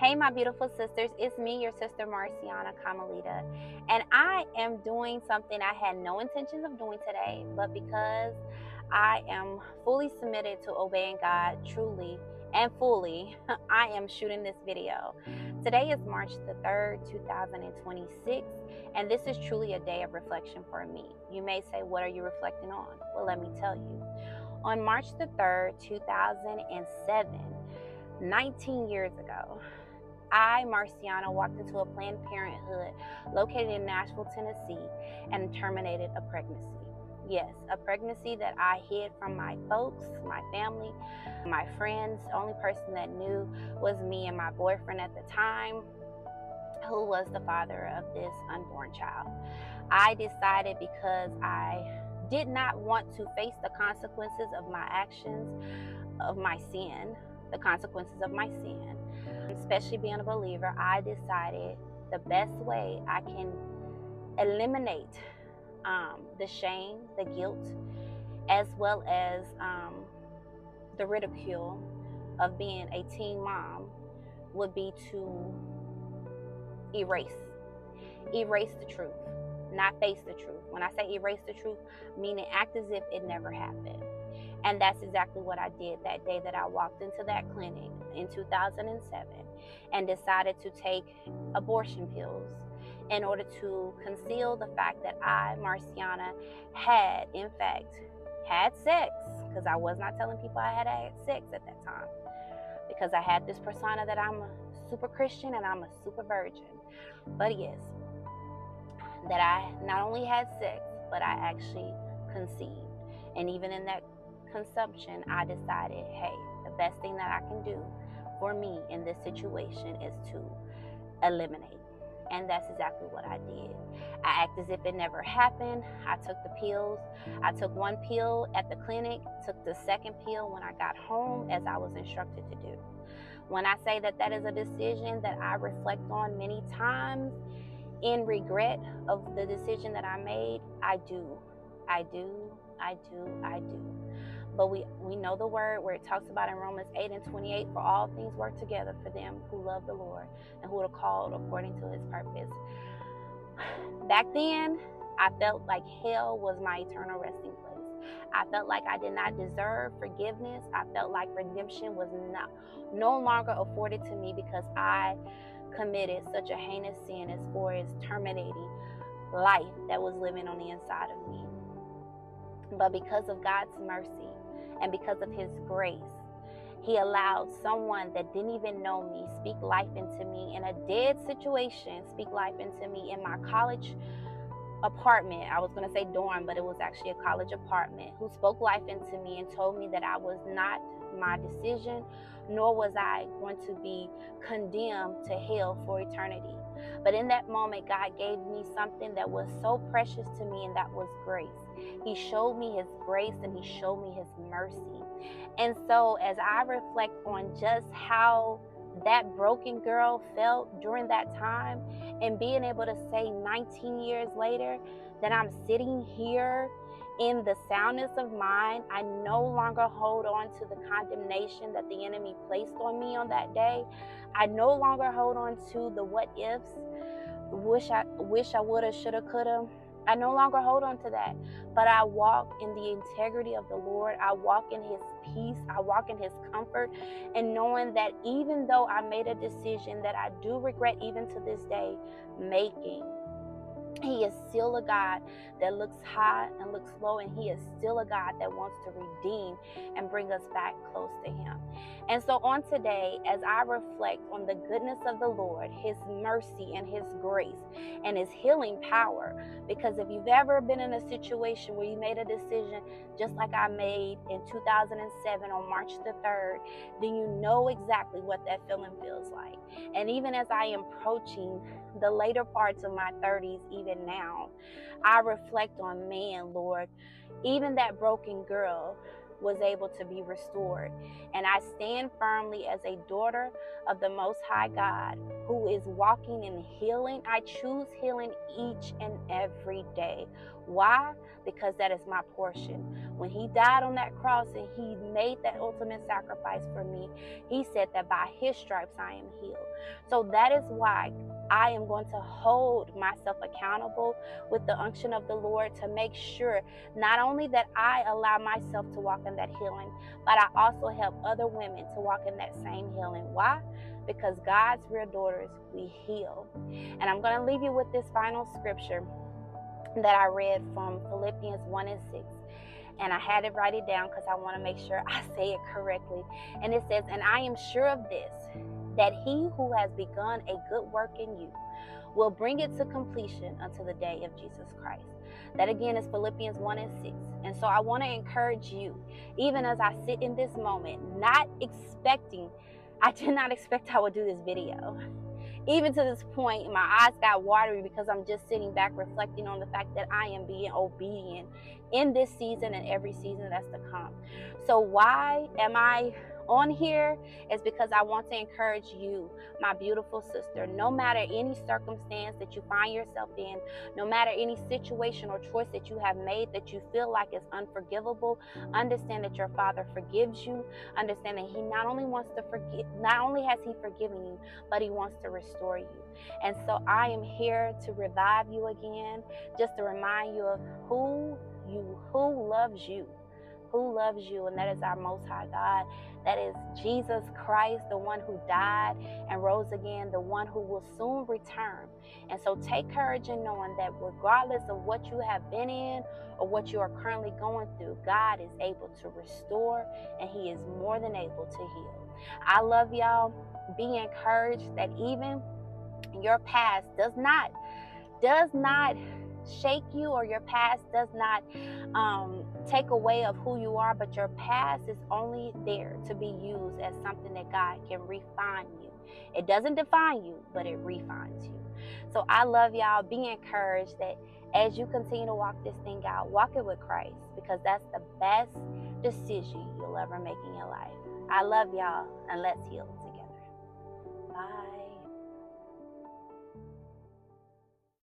Hey, my beautiful sisters, it's me, your sister Marciana Kamalita, and I am doing something I had no intentions of doing today, but because I am fully submitted to obeying God truly and fully, I am shooting this video. Today is March the 3rd, 2026, and this is truly a day of reflection for me. You may say, what are you reflecting on? Well, let me tell you. On March the 3rd, 2007, 19 years ago, I, Marciana, walked into a Planned Parenthood located in Nashville, Tennessee, and terminated a pregnancy. Yes, a pregnancy that I hid from my folks, my family, my friends. The only person that knew was me and my boyfriend at the time, who was the father of this unborn child. I decided, because I did not want to face the consequences of my actions, of my sin, the consequences of my sin, especially being a believer, I decided the best way I can eliminate the shame, the guilt, as well as the ridicule of being a teen mom would be to erase the truth, not face the truth. When I say erase the truth, meaning act as if it never happened. And that's exactly what I did that day that I walked into that clinic in 2007 and decided to take abortion pills in order to conceal the fact that I, Marciana, had, in fact, had sex, because I was not telling people I had sex at that time, because I had this persona that I'm a super Christian and I'm a super virgin. But yes, that I not only had sex, but I actually conceived. And even in that consumption, I decided, hey, the best thing that I can do for me in this situation is to eliminate. And that's exactly what I did. I act as if it never happened. I took the pills. I took one pill at the clinic, took the second pill when I got home, as I was instructed to do. When I say that that is a decision that I reflect on many times in regret of the decision that I made, I do. But we know the word where it talks about in Romans 8:28, for all things work together for them who love the Lord and who are called according to his purpose. Back then, I felt like hell was my eternal resting place. I felt like I did not deserve forgiveness. I felt like redemption was no longer afforded to me because I committed such a heinous sin as far as terminating life that was living on the inside of me. But because of God's mercy and because of his grace, he allowed someone that didn't even know me speak life into me in a dead situation, speak life into me in my college apartment. I was going to say dorm, but it was actually a college apartment, who spoke life into me and told me that I was not my decision, nor was I going to be condemned to hell for eternity. But in that moment, God gave me something that was so precious to me, and that was grace. He showed me his grace and he showed me his mercy. And so as I reflect on just how that broken girl felt during that time, and being able to say 19 years later that I'm sitting here in the soundness of mind, I no longer hold on to the condemnation that the enemy placed on me on that day. I no longer hold on to the what ifs, wish I woulda, shoulda, coulda. I no longer hold on to that, but I walk in the integrity of the Lord. I walk in his peace. I walk in his comfort, and knowing that even though I made a decision that I do regret even to this day making, he is still a God that looks high and looks low, and he is still a God that wants to redeem and bring us back close to him. And so on today, as I reflect on the goodness of the Lord, his mercy and his grace and his healing power, because if you've ever been in a situation where you made a decision just like I made in 2007 on March the 3rd, then you know exactly what that feeling feels like. And even as I am approaching the later parts of my 30s, even now, I reflect on, man, Lord, even that broken girl was able to be restored. And I stand firmly as a daughter of the Most High God who is walking in healing. I choose healing each and every day. Why? Because that is my portion. When he died on that cross and he made that ultimate sacrifice for me, he said that by his stripes I am healed. So that is why I am going to hold myself accountable with the unction of the Lord to make sure not only that I allow myself to walk in that healing, but I also help other women to walk in that same healing. Why? Because God's real daughters, we heal. And I'm going to leave you with this final scripture that I read from Philippians 1 and 6. And I had to write it down because I want to make sure I say it correctly. And it says, "And I am sure of this, that he who has begun a good work in you will bring it to completion until the day of Jesus Christ." That again is Philippians 1 and 6. And so I want to encourage you, even as I sit in this moment, I did not expect I would do this video. Even to this point, my eyes got watery because I'm just sitting back reflecting on the fact that I am being obedient in this season and every season that's to come. So why am I on here? Is because I want to encourage you, my beautiful sister, no matter any circumstance that you find yourself in, no matter any situation or choice that you have made that you feel like is unforgivable, understand that your Father forgives you. Understand that he not only has he forgiven you, but he wants to restore you. And so I am here to revive you again, just to remind you of who loves you, and that is our Most High God. That is Jesus Christ, the one who died and rose again, the one who will soon return. And so take courage in knowing that regardless of what you have been in or what you are currently going through, God is able to restore, and he is more than able to heal. I love y'all. Be encouraged that even your past does not shake you, or your past does not take away of who you are, but your past is only there to be used as something that God can refine you. It doesn't define you, but it refines you. So I love y'all. Be encouraged that as you continue to walk this thing out, walk it with Christ, because that's the best decision you'll ever make in your life. I love y'all, and let's heal together. Bye.